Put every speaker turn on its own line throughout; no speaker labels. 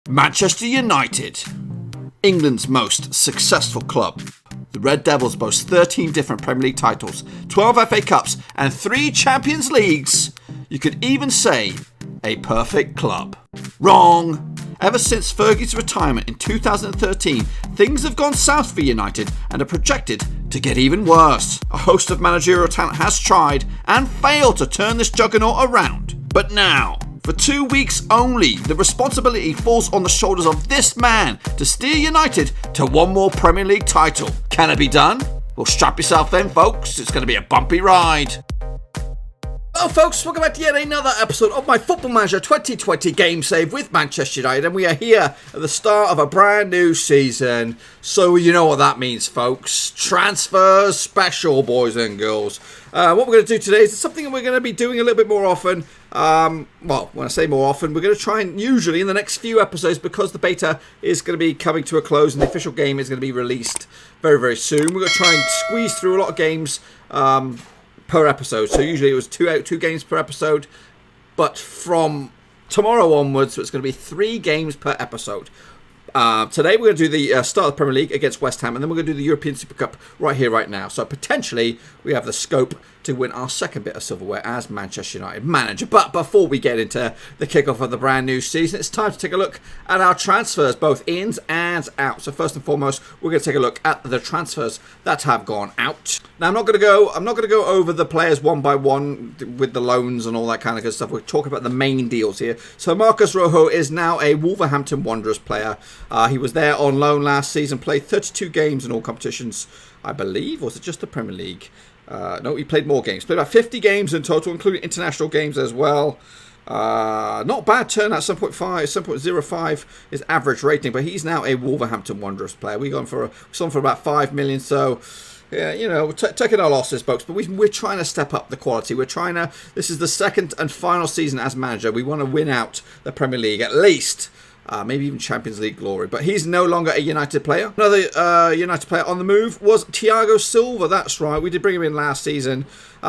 Manchester United, England's most successful club. The Red Devils boast 13 different Premier League titles, 12 FA Cups and 3 Champions Leagues. You could even say a perfect club. Wrong! Ever since Fergie's retirement in 2013, things have gone south for United and are projected to get even worse. A host of managerial talent has tried and failed to turn this juggernaut around. But now, for 2 weeks only, the responsibility falls on the shoulders of this man to steer United to one more Premier League title. Can it be done? Well, strap yourself in, folks. It's going to be a bumpy ride. Hello folks, welcome back to yet another episode of my Football Manager 2020 Game Save with Manchester United, and we are here at the start of a brand new season, so you know what that means, folks. Transfers special, boys and girls. What we're going to do today is something that we're going to be doing a little bit more often. Well, when I say more often, we're going to try and usually in the next few episodes, because the beta is going to be coming to a close and the official game is going to be released very, very soon. We're going to try and squeeze through a lot of games per episode. So usually it was two games per episode, but from tomorrow onwards, it's going to be 3 games per episode. Today we're going to do the start of the Premier League against West Ham, and then we're going to do the European Super Cup right here, right now. So potentially we have the scope to win our second bit of silverware as Manchester United manager. But before we get into the kickoff of the brand new season, it's time to take a look at our transfers, both ins and outs. So first and foremost, we're going to take a look at the transfers that have gone out. Now I'm not going to go over the players one by one with the loans and all that kind of good stuff. We're talking about the main deals here. So Marcus Rojo is now a Wolverhampton Wanderers player. He was there on loan last season, played 32 games in all competitions, I believe. Or was it just the Premier League? No, he played more games. Played about 50 games in total, including international games as well. Not bad turnout, 7.05 is average rating, but he's now a Wolverhampton Wanderers player. We got him for about 5 million, so yeah, you know, we're taking our losses, folks, but we're trying to step up the quality. This is the second and final season as manager. We want to win out the Premier League at least. Maybe even Champions League glory. But he's no longer a United player. Another United player on the move was Thiago Silva. That's right. We did bring him in last season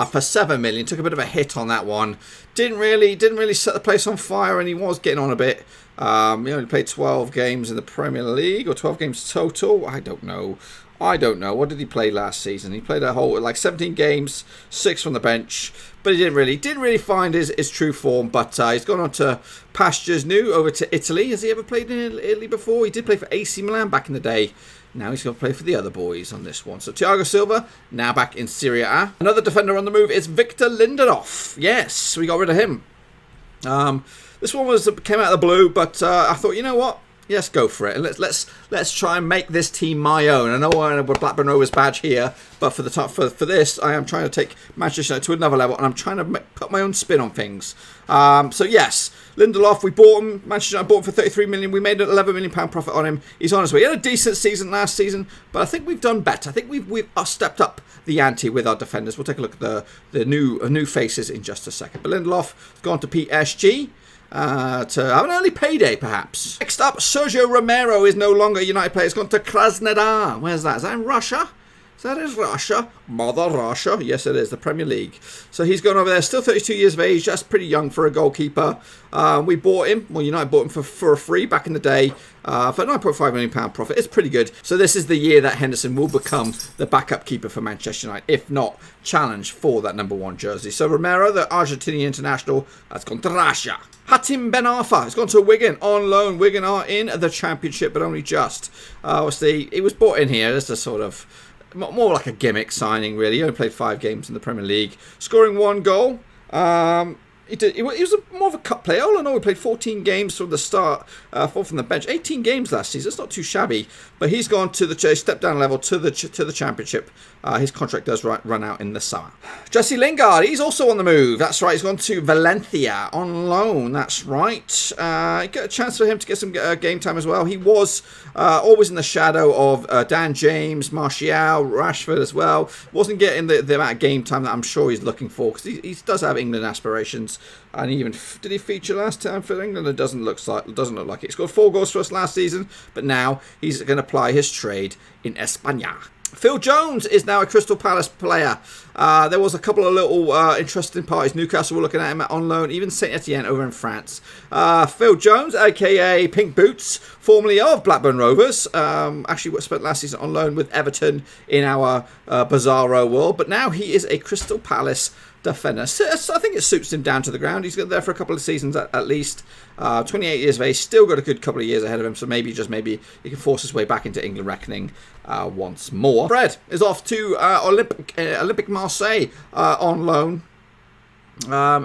for 7 million. Took a bit of a hit on that one. Didn't really set the place on fire, and he was getting on a bit. He only played 12 games in the Premier League, or 12 games total. I don't know. What did he play last season? He played a whole 17 games, 6 from the bench, but he didn't really find his true form. But he's gone on to pastures new, over to Italy. Has he ever played in Italy before? He did play for AC Milan back in the day. Now he's going to play for the other boys on this one. So Thiago Silva now back in Serie A. Another defender on the move is Victor Lindelof. Yes, we got rid of him. This one came out of the blue, but I thought, you know what? Yes, go for it. And let's try and make this team my own. I know I have a Blackburn Rovers badge here, but for this, I am trying to take Manchester United to another level, and I'm trying to put my own spin on things. So yes, Lindelof, we bought him. Manchester United bought him for 33 million. We made an 11 million pound profit on him. He's on his way. He had a decent season last season, but I think we've done better. I think we've stepped up the ante with our defenders. We'll take a look at the new faces in just a second. But Lindelof has gone to PSG. To have an early payday, perhaps. Next up, Sergio Romero is no longer a United player. He's gone to Krasnodar. Where's that? Is that in Russia? That is Russia. Mother Russia. Yes, it is. The Premier League. So he's gone over there. Still 32 years of age. Just pretty young for a goalkeeper. We bought him. Well, United bought him for a free back in the day. For £9.5 million profit. It's pretty good. So this is the year that Henderson will become the backup keeper for Manchester United. If not, challenge for that number 1 jersey. So Romero, the Argentinian international, has gone to Russia. Hatim Ben Arfa has gone to Wigan on loan. Wigan are in the Championship, but only just. Obviously, he was bought in here as a sort of more like a gimmick signing, really. He only played 5 games in the Premier League, scoring 1 goal. He was more of a cup player. All in all, he played 14 games from the start, 4 from the bench. 18 games last season. It's not too shabby. But he's gone to the step down level to the Championship. His contract does run out in the summer. Jesse Lingard, he's also on the move. That's right. He's gone to Valencia on loan. That's right. Got a chance for him to get some game time as well. He was always in the shadow of Dan James, Martial, Rashford as well. Wasn't getting the amount of game time that I'm sure he's looking for, because he does have England aspirations. And even did he feature last time for England? It doesn't look like it. He scored 4 goals for us last season, but now he's going to apply his trade in España. Phil Jones is now a Crystal Palace player. There was a couple of little interesting parties. Newcastle were looking at him on loan, even Saint Etienne over in France. Phil Jones, aka Pink Boots, formerly of Blackburn Rovers, actually spent last season on loan with Everton in our bizarro world, but now he is a Crystal Palace defender. So I think it suits him down to the ground. He's got there for a couple of seasons at least. 28 years of age, still got a good couple of years ahead of him, so maybe he can force his way back into England reckoning once more. Fred is off to Olympic Marseille on loan.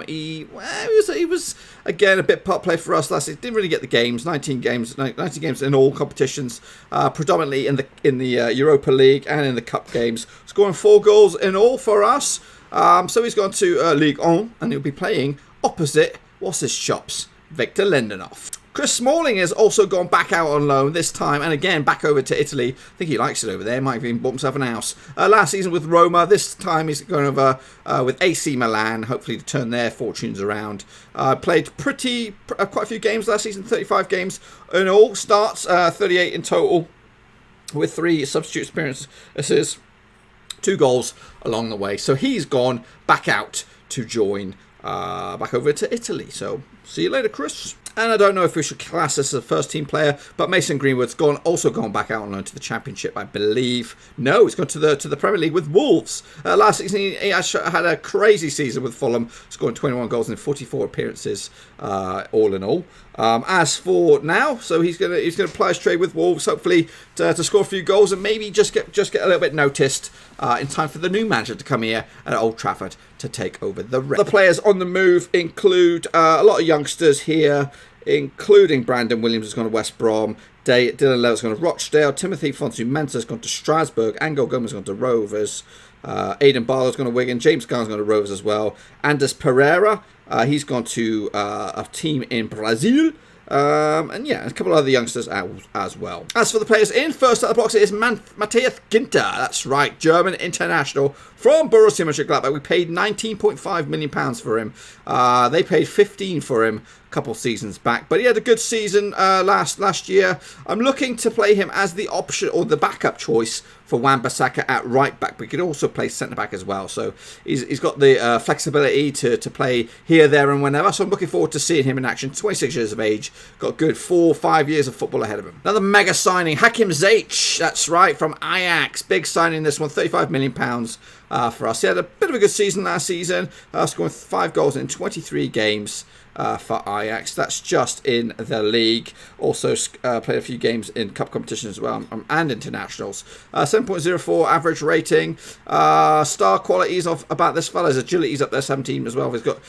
He was again a bit part play for us last season. Didn't really get the games. 19 games in all competitions, predominantly in the Europa League and in the cup games. Scoring 4 goals in all for us. So he's gone to Ligue 1 and he'll be playing opposite what's his chops, Victor Lindelof. Chris Smalling has also gone back out on loan this time, and again back over to Italy. I think he likes it over there. Might have even bought himself an house. Last season with Roma. This time he's going over with AC Milan, hopefully to turn their fortunes around. Played quite a few games last season, 35 games in all. Starts 38 in total, with 3 substitute appearances, 2 goals along the way. So he's gone back out to join back over to Italy. So see you later, Chris. And I don't know if we should class this as a first-team player, but Mason Greenwood's also gone back out on loan to the Championship, I believe. No, he's gone to the Premier League with Wolves. Last season, he had a crazy season with Fulham, scoring 21 goals in 44 appearances, all in all. As for now, so he's gonna apply his trade with Wolves, hopefully to score a few goals and maybe just get a little bit noticed in time for the new manager to come here at Old Trafford to take over the Reds. The players on the move include a lot of youngsters here, including Brandon Williams, who's gone to West Brom. Dylan Levitt's gone to Rochdale. Timothy Fonsu-Mensah's gone to Strasbourg. Angel Gomez has gone to Rovers. Aidan Barlow's gone to Wigan. James Garner's gone to Rovers as well. Anders Pereira, he's gone to a team in Brazil. And yeah, a couple of other youngsters as well. As for the players in, first out of the box, it is Matthias Ginter. That's right, German international from Borussia Mönchengladbach. We paid £19.5 million for him. They paid 15 for him a couple seasons back, but he had a good season last year. I'm looking to play him as the option or the backup choice for Wan-Bissaka at right back, but he could also play centre back as well. So he's got the flexibility to play here, there, and whenever. So I'm looking forward to seeing him in action. 26 years of age, got a good 4-5 years of football ahead of him. Another mega signing, Hakim Ziyech. That's right, from Ajax. Big signing this one, £35 million for us. He had a bit of a good season last season, scoring 5 goals in 23 games. For Ajax. That's just in the league. Also played a few games in cup competitions as well, and internationals. 7.04 average rating. Star qualities of about this fella. His agility's up there, 17 as well. He's got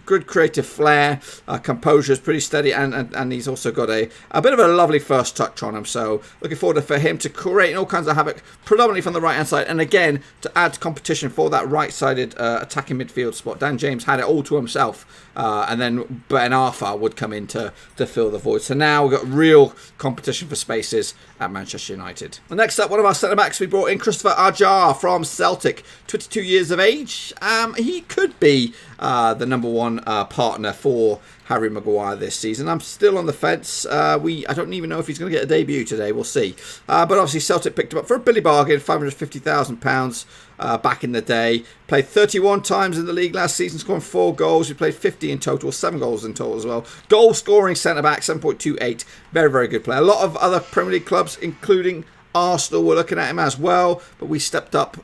good creative flair. Composure is pretty steady, and he's also got a bit of a lovely first touch on him. So looking forward for him to create all kinds of havoc, predominantly from the right hand side, and again to add competition for that right-sided attacking midfield spot. Dan James had it all to himself, and then Ben Arthur would come in to fill the void. So now we've got real competition for spaces at Manchester United. And next up, one of our centre-backs we brought in, Christopher Ajar from Celtic, 22 years of age. He could be the number 1 partner for Harry Maguire this season. I'm still on the fence. I don't even know if he's going to get a debut today. We'll see. But obviously Celtic picked him up for a billy bargain, £550,000 back in the day. Played 31 times in the league last season, scoring 4 goals. We played 50 in total, 7 goals in total as well. Goal scoring centre-back, 7.28. Very, very good player. A lot of other Premier League clubs, including Arsenal, were looking at him as well, but we stepped up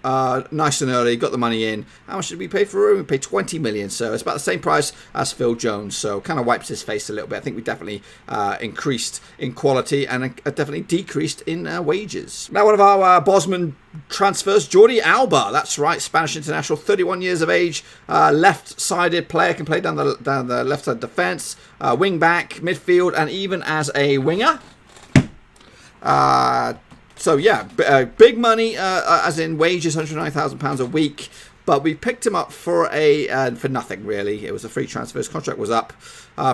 nice and early, got the money in. How much did we pay for him? We paid 20 million, so it's about the same price as Phil Jones, so kind of wipes his face a little bit. I think we definitely increased in quality and definitely decreased in wages. Now one of our Bosman transfers, Jordi Alba. That's right, Spanish international, 31 years of age, left-sided player, can play down the left side defence, wing back, midfield, and even as a winger. So yeah, big money, as in wages, £109,000 a week. But we picked him up for nothing really. It was a free transfer. His contract was up.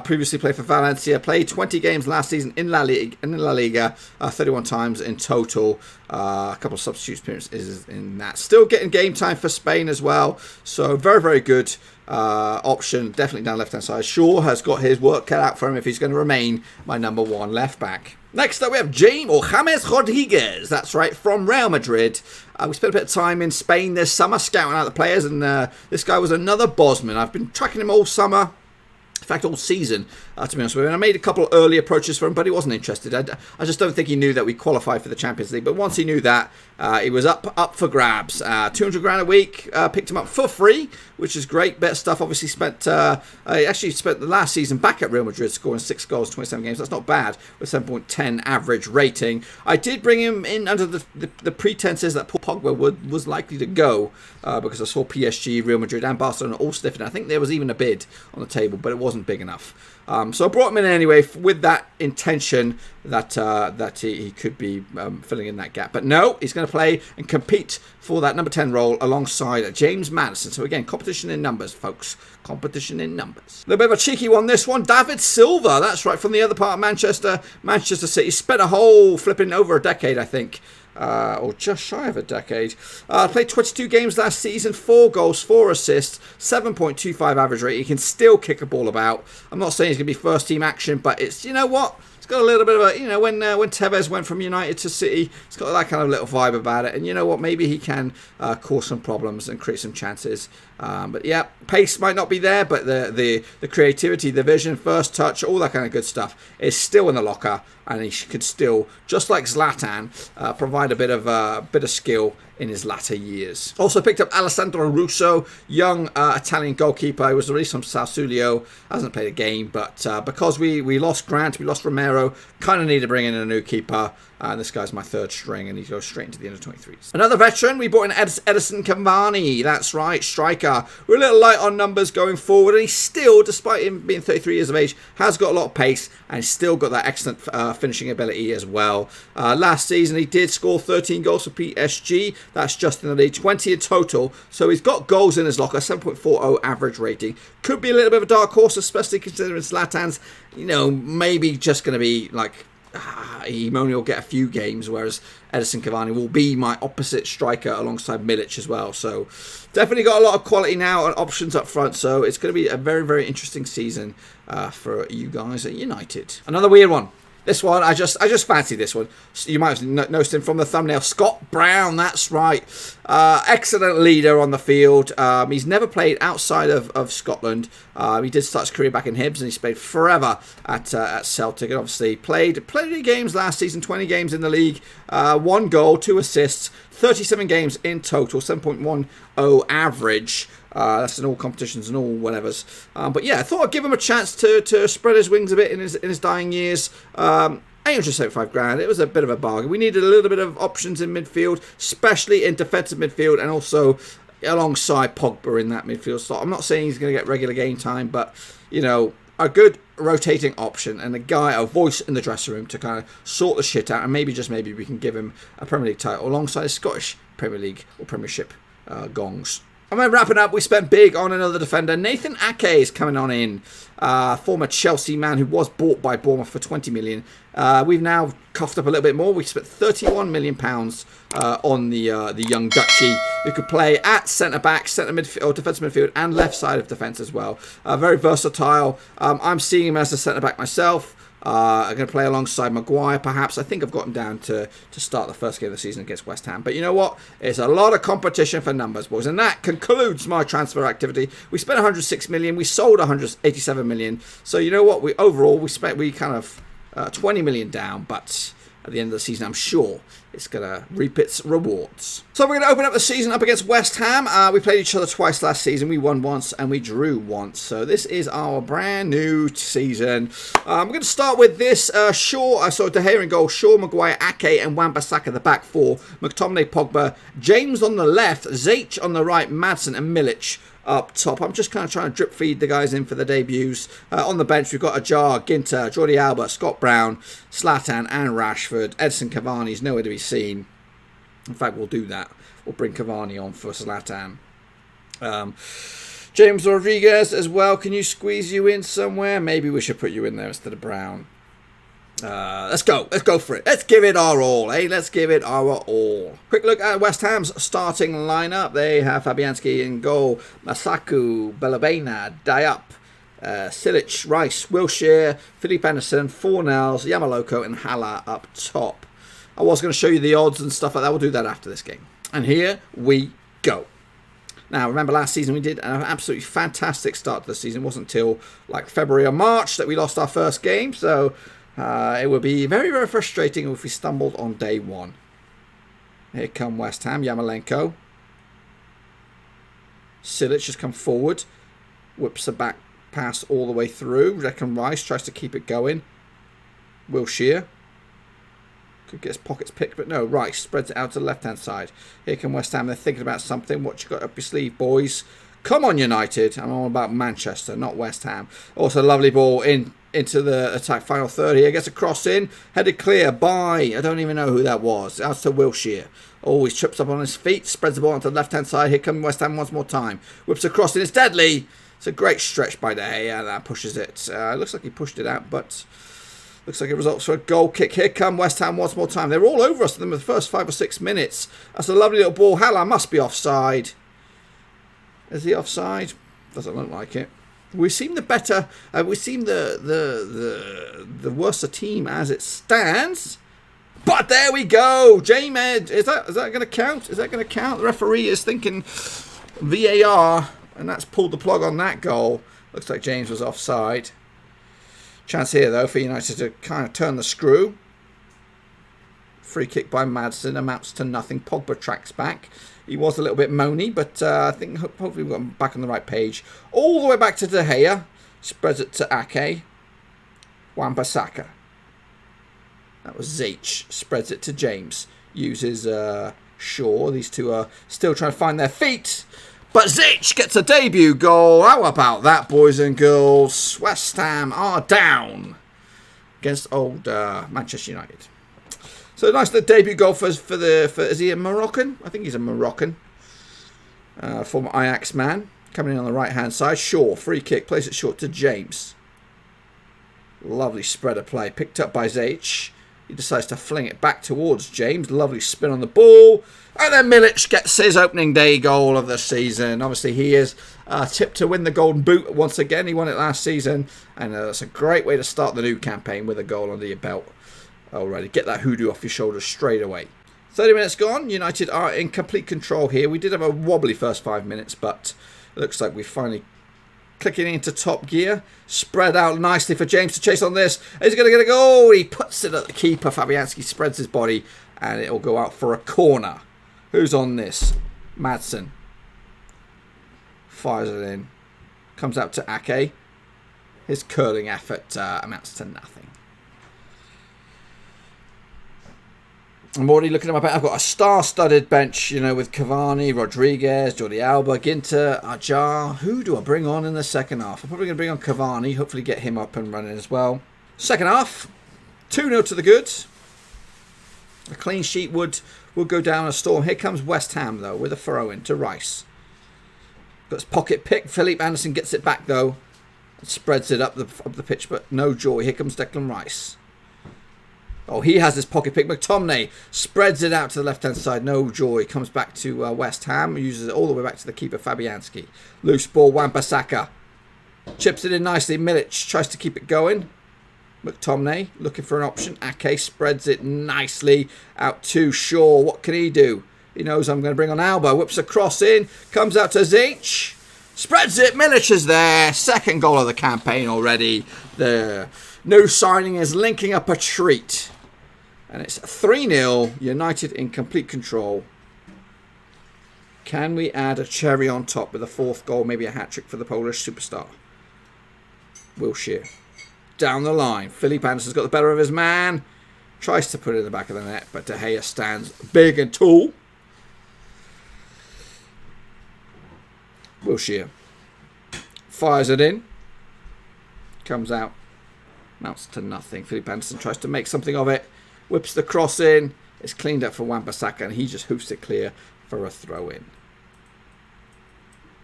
Previously played for Valencia. Played 20 games last season in La Liga, 31 times in total. A couple of substitute appearances in that. Still getting game time for Spain as well. So very, very good option. Definitely down left-hand side. Shaw has got his work cut out for him if he's going to remain my number 1 left-back. Next up, we have James Rodriguez. That's right, from Real Madrid. We spent a bit of time in Spain this summer scouting out the players, and this guy was another Bosman. I've been tracking him all summer. In fact, all season, to be honest with you. And I made a couple of early approaches for him, but he wasn't interested. I just don't think he knew that we qualified for the Champions League. But once he knew that, he was up for grabs. 200 grand a week, picked him up for free, which is great. Better stuff. Obviously he actually spent the last season back at Real Madrid, scoring 6 goals, 27 games. That's not bad, with 7.10 average rating. I did bring him in under the pretenses that Paul Pogba was likely to go, because I saw PSG, Real Madrid, and Barcelona all sniffing. I think there was even a bid on the table, but it wasn't big enough. So I brought him in anyway with that intention that he could be filling in that gap. But no, he's going to play and compete for that number 10 role alongside James Maddison. So again, competition in numbers, folks. Competition in numbers. A little bit of a cheeky one, this one. David Silva, that's right, from the other part of Manchester City. Spent a whole flipping over a decade, I think. Or just shy of a decade. Played 22 games last season, 4 goals, 4 assists, 7.25 average rate. He can still kick a ball about. I'm not saying he's going to be first team action, but it's, you know what? It's got a little bit of a, when Tevez went from United to City, it's got that kind of little vibe about it. And you know what? Maybe he can cause some problems and create some chances. But yeah, pace might not be there, but the creativity, the vision, first touch, all that kind of good stuff is still in the locker, and he could still, just like Zlatan, provide a bit of skill in his latter years. Also picked up Alessandro Russo, young Italian goalkeeper. He was released from Sassuolo, hasn't played a game, but because we lost Grant, we lost Romero, kind of need to bring in a new keeper. And this guy's my 3rd string, and he goes straight into the under-23s. Another veteran, we brought in Edison Cavani. That's right, striker. We're a little light on numbers going forward, and he still, despite him being 33 years of age, has got a lot of pace, and he's still got that excellent finishing ability as well. Last season, he did score 13 goals for PSG. That's just in the league, 20 in total. So he's got goals in his locker, 7.40 average rating. Could be a little bit of a dark horse, especially considering Zlatan's, maybe just going to be like, he only will get a few games, whereas Edison Cavani will be my opposite striker alongside Milic as well. So definitely got a lot of quality now and options up front. So it's going to be a very, very interesting season for you guys at United. Another weird one. This one, I just fancy this one. You might have noticed him from the thumbnail. Scott Brown, that's right. Excellent leader on the field. He's never played outside of Scotland. He did start his career back in Hibs, and he's played forever at Celtic. And obviously played plenty of games last season, 20 games in the league. 1 goal, 2 assists, 37 games in total, 7.10 average. That's in all competitions and all whatevers. But yeah, I thought I'd give him a chance to spread his wings a bit in his dying years. 875 grand. It was a bit of a bargain. We needed a little bit of options in midfield, especially in defensive midfield, and also alongside Pogba in that midfield slot. I'm not saying he's going to get regular game time, but a good rotating option and a voice in the dressing room to kind of sort the shit out, and maybe we can give him a Premier League title alongside a Scottish Premier League or Premiership gongs. And then wrapping up, we spent big on another defender. Nathan Ake is coming on in. Former Chelsea man who was bought by Bournemouth for 20 million. We've now coughed up a little bit more. We spent 31 million pounds on the young Dutchie, who could play at centre-back, centre midfield, or defensive midfield, and left side of defence as well. Very versatile. I'm seeing him as a centre-back myself. I'm going to play alongside Maguire, perhaps. I think I've got him down to start the first game of the season against West Ham. But you know what? It's a lot of competition for numbers, boys. And that concludes my transfer activity. We spent 106 million. We sold 187 million. So you know what? We kind of 20 million down. But at the end of the season, I'm sure it's going to reap its rewards. So we're going to open up the season up against West Ham. We played each other twice last season. We won once and we drew once. So this is our brand new season. I'm going to start with this. Shaw, so De Gea in goal, Shaw, Maguire, Ake and Wan-Bissaka the back 4. McTominay, Pogba, James on the left, Ziyech on the right, Maddison and Milic up top. I'm just kind of trying to drip feed the guys in for the debuts. On the bench, we've got Ajar, Ginter, Jordi Alba, Scott Brown, Zlatan and Rashford. Edison Cavani's nowhere to be seen. In fact, we'll do that. We'll bring Cavani on for Zlatan. James Rodriguez as well. Can you squeeze you in somewhere? Maybe we should put you in there instead of Brown. Let's go. Let's go for it. Let's give it our all, eh? Let's give it our all. Quick look at West Ham's starting lineup. They have Fabianski in goal, Masaku, Belabena, Diop, Silic, Rice, Wilshere, Philippe Anderson, Fornells, Yamaloko, and Hala up top. I was going to show you the odds and stuff like that. We'll do that after this game. And here we go. Now, remember last season we did an absolutely fantastic start to the season. It wasn't until like February or March that we lost our first game. So it would be very, very frustrating if we stumbled on day one. Here come West Ham, Yamalenko. Silic has come forward. Whips a back pass all the way through. Declan Rice tries to keep it going. Wilshere. Could get his pockets picked, but no. Rice spreads it out to the left-hand side. Here come West Ham. They're thinking about something. What you got up your sleeve, boys? Come on, United. I'm all about Manchester, not West Ham. Also, lovely ball into the attack final third here. Gets a cross in. Headed clear by, I don't even know who that was. Out to Wilshere. Always trips up on his feet. Spreads the ball onto the left-hand side. Here come West Ham once more time. Whips across in. It's deadly. It's a great stretch by De Gea. That pushes it. Looks like he pushed it out, but looks like it results for a goal kick. Here come West Ham once more time. They're all over us in the first 5 or 6 minutes. That's a lovely little ball. Hala must be offside. Is he offside? Doesn't look like it. We seem the better. We seem the worse team as it stands. But there we go. J-Med. Is that going to count? Is that going to count? The referee is thinking VAR, and that's pulled the plug on that goal. Looks like James was offside. Chance here, though, for United to kind of turn the screw. Free kick by Madsen amounts to nothing. Pogba tracks back. He was a little bit moany, but I think hopefully we've got him back on the right page. All the way back to De Gea. Spreads it to Ake. Wan-Bissaka. That was Zeich. Spreads it to James. Uses Shaw. These two are still trying to find their feet. But Zeich gets a debut goal. How about that, boys and girls? West Ham are down against old Manchester United. So nice little debut goal for is he a Moroccan? I think he's a Moroccan. Former Ajax man. Coming in on the right-hand side. Shaw, free kick. Plays it short to James. Lovely spread of play. Picked up by Zeich. He decides to fling it back towards James. Lovely spin on the ball. And then Milic gets his opening day goal of the season. Obviously, he is tipped to win the Golden Boot once again. He won it last season. And that's a great way to start the new campaign with a goal under your belt already. Get that hoodoo off your shoulders straight away. 30 minutes gone. United are in complete control here. We did have a wobbly first 5 minutes, but it looks like we're finally clicking into top gear. Spread out nicely for James to chase on this. Is he going to get a goal? He puts it at the keeper. Fabianski spreads his body, and it'll go out for a corner. Who's on this? Madsen. Fires it in. Comes out to Ake. His curling effort amounts to nothing. I'm already looking at my bench. I've got a star-studded bench, you know, with Cavani, Rodriguez, Jordi Alba, Ginter, Ajar. Who do I bring on in the second half? I'm probably going to bring on Cavani, hopefully get him up and running as well. Second half, 2-0 to the goods. A clean sheet would go down a storm. Here comes West Ham, though, with a throw-in to Rice. Got his pocket pick. Philippe Anderson gets it back, though. And spreads it up the pitch, but no joy. Here comes Declan Rice. Oh, he has his pocket pick. McTominay spreads it out to the left-hand side. No joy. Comes back to West Ham. Uses it all the way back to the keeper, Fabianski. Loose ball, Wan-Bissaka. Chips it in nicely. Milic tries to keep it going. McTominay looking for an option. Ake spreads it nicely out to Shaw. What can he do? He knows I'm going to bring on Alba. Whips a cross in. Comes out to Zeich. Spreads it. Milic is there. Second goal of the campaign already. The new signing is linking up a treat. And it's 3-0. United in complete control. Can we add a cherry on top with a fourth goal? Maybe a hat-trick for the Polish superstar. Wilshere. Down the line. Philippe Anderson's got the better of his man. Tries to put it in the back of the net, but De Gea stands big and tall. Wilshere. Fires it in. Comes out. Amounts to nothing. Philippe Anderson tries to make something of it. Whips the cross in. It's cleaned up for Wan-Bissaka, and he just hoofs it clear for a throw-in.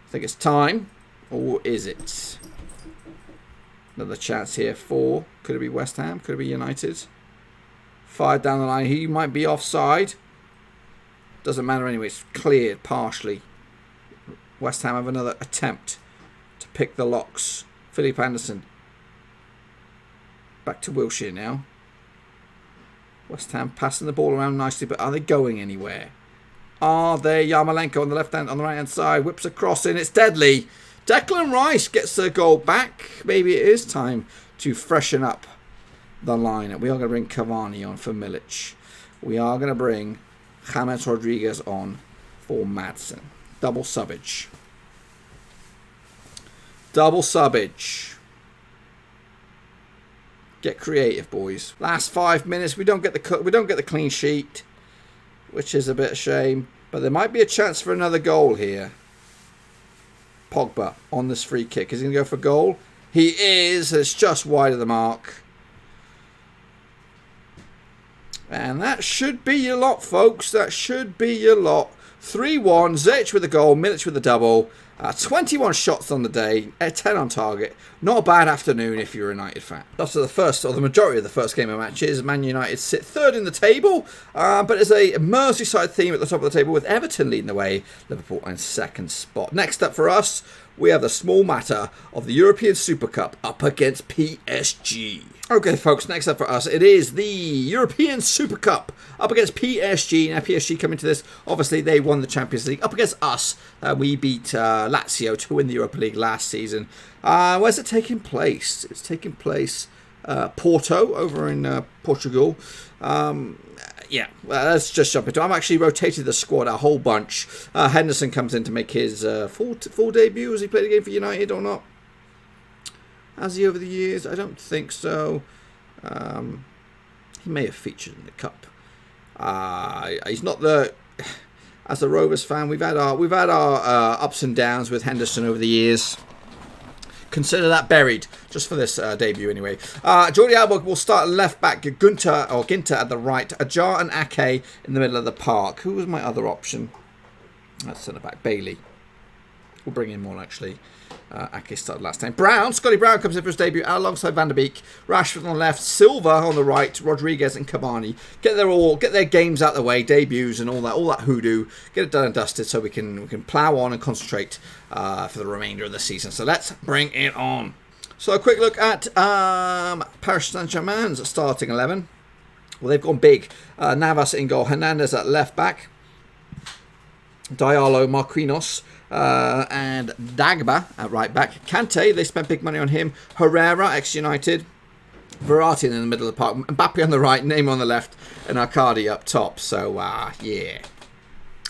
I think it's time Or is it? Another chance here for, could it be West Ham? Could it be United? 5 down the line. He might be offside. Doesn't matter anyway. It's cleared partially. West Ham have another attempt to pick the locks. Philip Anderson. Back to Wilshere now. West Ham passing the ball around nicely, but are they going anywhere? Are they? Yarmolenko on the left hand, on the right hand side, whips across in. It's deadly. Declan Rice gets the goal back. Maybe it is time to freshen up the lineup. We are going to bring Cavani on for Milic. We are going to bring James Rodriguez on for Madsen. Double subbage. Double subbage. Get creative, boys. Last 5 minutes, we don't get the clean sheet, which is a bit of a shame. But there might be a chance for another goal here. Pogba on this free kick. Is he going to go for goal? He is. It's just wide of the mark. And that should be your lot, folks. That should be your lot. 3-1. Zic with the goal. Milic with the double. 21 shots on the day. 10 on target. Not a bad afternoon if you're a United fan. After the first, or the majority of the first game of matches, Man United sit third in the table. But there's a Merseyside theme at the top of the table with Everton leading the way. Liverpool in second spot. Next up for us, we have the small matter of the European Super Cup up against PSG. Okay, folks, next up for us, it is the European Super Cup up against PSG. Now, PSG coming to this, obviously, they won the Champions League. Up against us, we beat Lazio to win the Europa League last season. Where's it taking place? It's taking place Porto, over in Portugal. Yeah, let's just jump into it. I've actually rotated the squad a whole bunch. Henderson comes in to make his full debut. Has he played a game for United or not? Has he over the years? I don't think so. He may have featured in the cup. He's not the. As a Rovers fan, we've had our ups and downs with Henderson over the years. Consider that buried, just for this debut anyway. Jordi Alba will start left back. Ginter at the right. Ajar and Ake in the middle of the park. Who was my other option? That's centre back. Bailey. We'll bring him on actually. Ake started last time. Scotty Brown comes in for his debut alongside Van der Beek. Rashford on the left, Silva on the right, Rodriguez and Cavani. Get their games out of the way, debuts and all that hoodoo. Get it done and dusted so we can plough on and concentrate for the remainder of the season. So let's bring it on. So a quick look at Paris Saint-Germain's starting 11. Well, they've gone big. Navas in goal, Hernandez at left back, Diallo, Marquinhos, and Dagba at right back. Kante, they spent big money on him. Herrera, ex-United. Verratti in the middle of the park. Mbappe on the right, Neymar on the left, and Arcadi up top. So, yeah.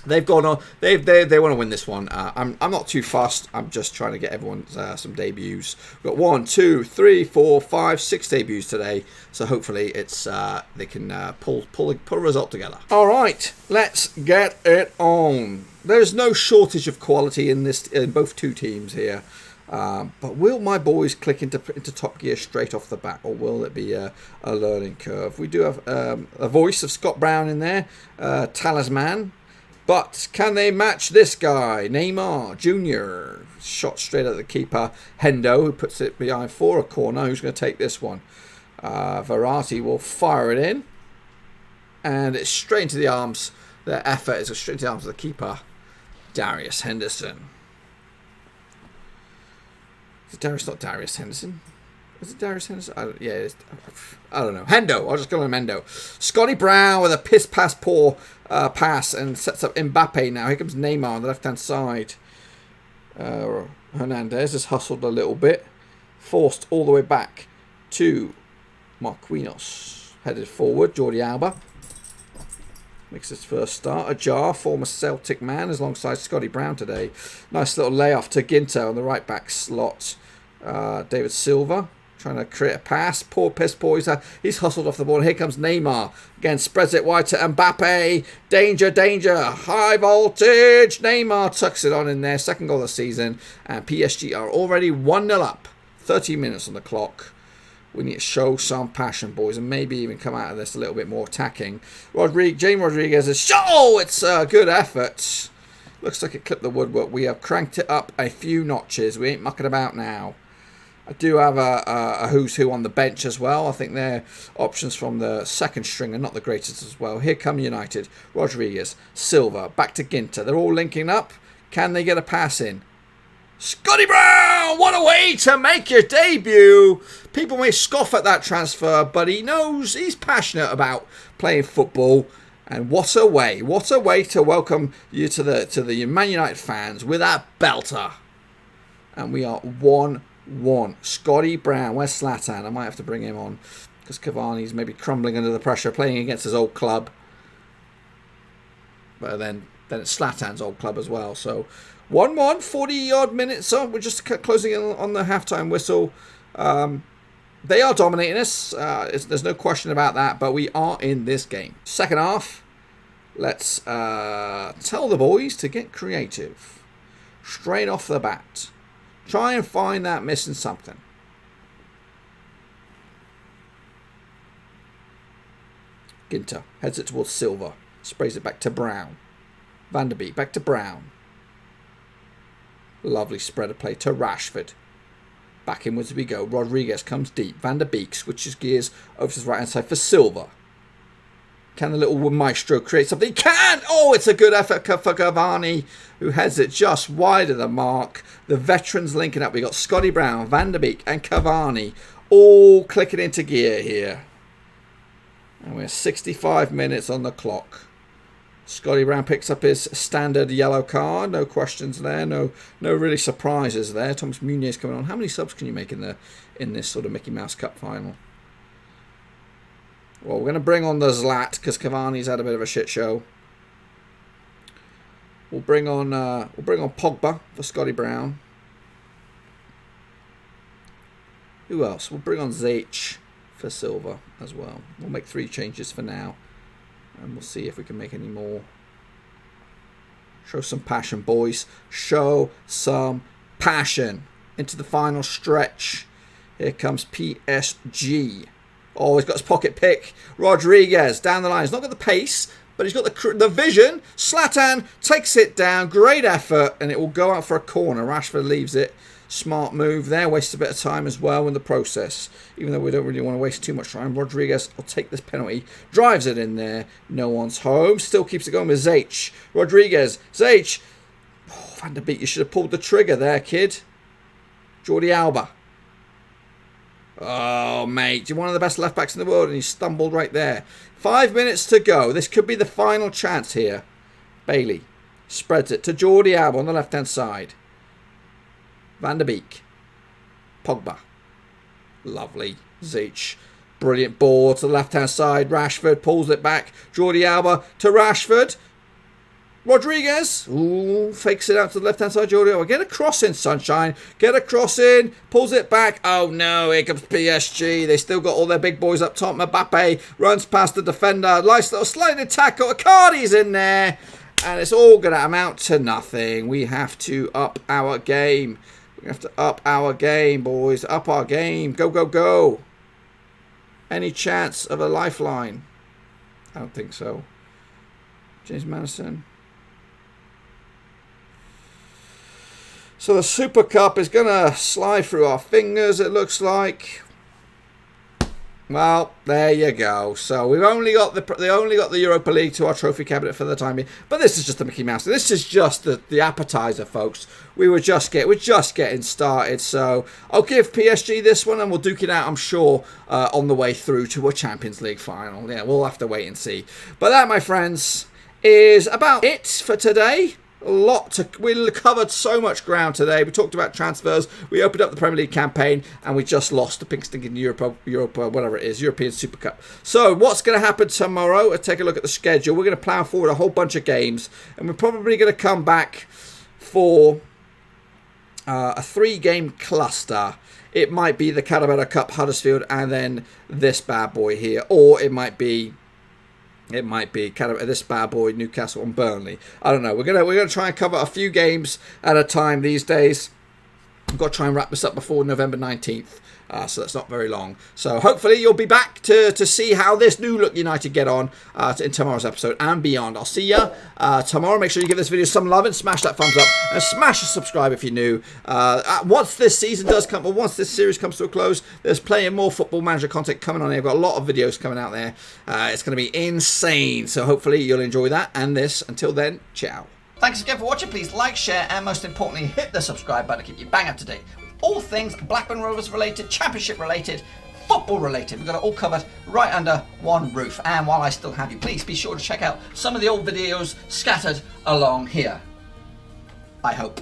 They've gone on. They want to win this one. I'm not too fussed. I'm just trying to get everyone some debuts. We've got 1, 2, 3, 4, 5, 6 debuts today. So hopefully it's they can pull a result together. All right, let's get it on. There's no shortage of quality in both two teams here. But will my boys click into top gear straight off the bat, or will it be a learning curve? We do have a voice of Scott Brown in there, talisman. But can they match this guy? Neymar Jr. Shot straight at the keeper. Hendo, who puts it behind for a corner. Who's going to take this one? Verratti will fire it in. And it's straight into the arms. Their effort is straight into the arms of the keeper, Darius Henderson. Is it Darius? Not Darius Henderson. Is it Darius Henderson? I don't know. Hendo. I'll just go on Hendo. Scotty Brown with a piss-pass poor pass and sets up Mbappe now. Here comes Neymar on the left-hand side. Hernandez has hustled a little bit. Forced all the way back to Marquinhos. Headed forward. Jordi Alba makes his first start. Ajar, former Celtic man, is alongside Scotty Brown today. Nice little layoff to Ginter on the right-back slot. David Silva trying to create a pass. Poor piss poor. He's hustled off the ball. Here comes Neymar. Again, spreads it wide to Mbappe. Danger, danger. High voltage. Neymar tucks it on in there. Second goal of the season. And PSG are already 1-0 up. 30 minutes on the clock. We need to show some passion, boys, and maybe even come out of this a little bit more attacking. James Rodriguez is... Oh, it's a good effort. Looks like it clipped the woodwork. We have cranked it up a few notches. We ain't mucking about now. I do have a who's who on the bench as well. I think their options from the second string are not the greatest as well. Here come United. Rodriguez, Silva, back to Ginter. They're all linking up. Can they get a pass in? Scotty Brown! What a way to make your debut! People may scoff at that transfer, but he knows he's passionate about playing football. And what a way to welcome you to the Man United fans with that belter. And we are 1-1. Scotty Brown. Where's Zlatan? I might have to bring him on because Cavani's maybe crumbling under the pressure, playing against his old club. But then it's Zlatan's old club as well. So 1-1, 40-odd minutes on. We're just closing in on the halftime whistle. They are dominating us. There's no question about that. But we are in this game. Second half. Let's tell the boys to get creative. Straight off the bat. Try and find that missing something. Ginter heads it towards Silva. Sprays it back to Brown. Van der Beek back to Brown. Lovely spread of play to Rashford. Back inwards we go. Rodriguez comes deep. Van der Beek switches gears over to his right hand side for Silva. Can the little maestro create something? He can! Oh, it's a good effort for Cavani, who heads it just wide of the mark. The veterans linking up. We got Scotty Brown, Van der Beek, and Cavani all clicking into gear here. And we're 65 minutes on the clock. Scotty Brown picks up his standard yellow card. No questions there. No really surprises there. Thomas Muniz coming on. How many subs can you make in this sort of Mickey Mouse Cup final? Well, we're going to bring on the Zlat because Cavani's had a bit of a shit show. We'll bring on Pogba for Scotty Brown. Who else? We'll bring on Ziyech for Silva as well. We'll make 3 changes for now. And we'll see if we can make any more. Show some passion, boys. Show some passion. Into the final stretch. Here comes PSG. Oh, he's got his pocket pick. Rodriguez down the line. He's not got the pace, but he's got the vision. Zlatan takes it down. Great effort. And it will go out for a corner. Rashford leaves it. Smart move there. Wastes a bit of time as well in the process. Even though we don't really want to waste too much time. Rodriguez will take this penalty. Drives it in there. No one's home. Still keeps it going with Ziyech. Rodriguez. Ziyech. Oh, Van der Beek, you should have pulled the trigger there, kid. Jordi Alba. Oh, mate. You're one of the best left-backs in the world and you stumbled right there. 5 minutes to go. This could be the final chance here. Bailey spreads it to Jordi Alba on the left-hand side. Van der Beek. Pogba. Lovely. Ziyech. Brilliant ball to the left-hand side. Rashford pulls it back. Jordi Alba to Rashford. Rodriguez. Ooh, fakes it out to the left-hand side. Jordi Alba. Get a cross in, sunshine. Get a cross in. Pulls it back. Oh, no. Here comes PSG. They still got all their big boys up top. Mbappe runs past the defender. Nice little sliding tackle. Icardi's in there. And it's all going to amount to nothing. We have to up our game. We have to up our game, boys. Up our game. Go, go, go. Any chance of a lifeline? I don't think so. James Madison. So the Super Cup is going to slide through our fingers, it looks like. Well, there you go. So we've only got the Europa League to our trophy cabinet for the time being. But this is just the Mickey Mouse. This is just the appetizer, folks. We're just getting started. So I'll give PSG this one, and we'll duke it out, I'm sure, on the way through to a Champions League final. Yeah, we'll have to wait and see. But that, my friends, is about it for today. We covered so much ground today. We talked about transfers. We opened up the Premier League campaign, and we just lost the pink stinking Europa, whatever it is, European Super Cup. So what's going to happen tomorrow? Let's take a look at the schedule. We're going to plough forward a whole bunch of games, and we're probably going to come back for a 3-game cluster. It might be the Carabao Cup, Huddersfield, and then this bad boy here, or it might be kind of this bad boy, Newcastle and Burnley. I don't know. We're gonna try and cover a few games at a time these days. We've got to try and wrap this up before November 19th. So that's not very long. So hopefully you'll be back to see how this new look United get on in tomorrow's episode and beyond. I'll see you tomorrow. Make sure you give this video some love and smash that thumbs up and smash the subscribe if you're new. Once this season does come, or once this series comes to a close, there's plenty more Football Manager content coming on here. I've got a lot of videos coming out there. It's going to be insane. So hopefully you'll enjoy that and this. Until then, ciao. Thanks again for watching. Please like, share, and most importantly, hit the subscribe button to keep you bang up to date with all things Blackburn Rovers related, Championship related, football related. We've got it all covered right under one roof. And while I still have you, please be sure to check out some of the old videos scattered along here. I hope.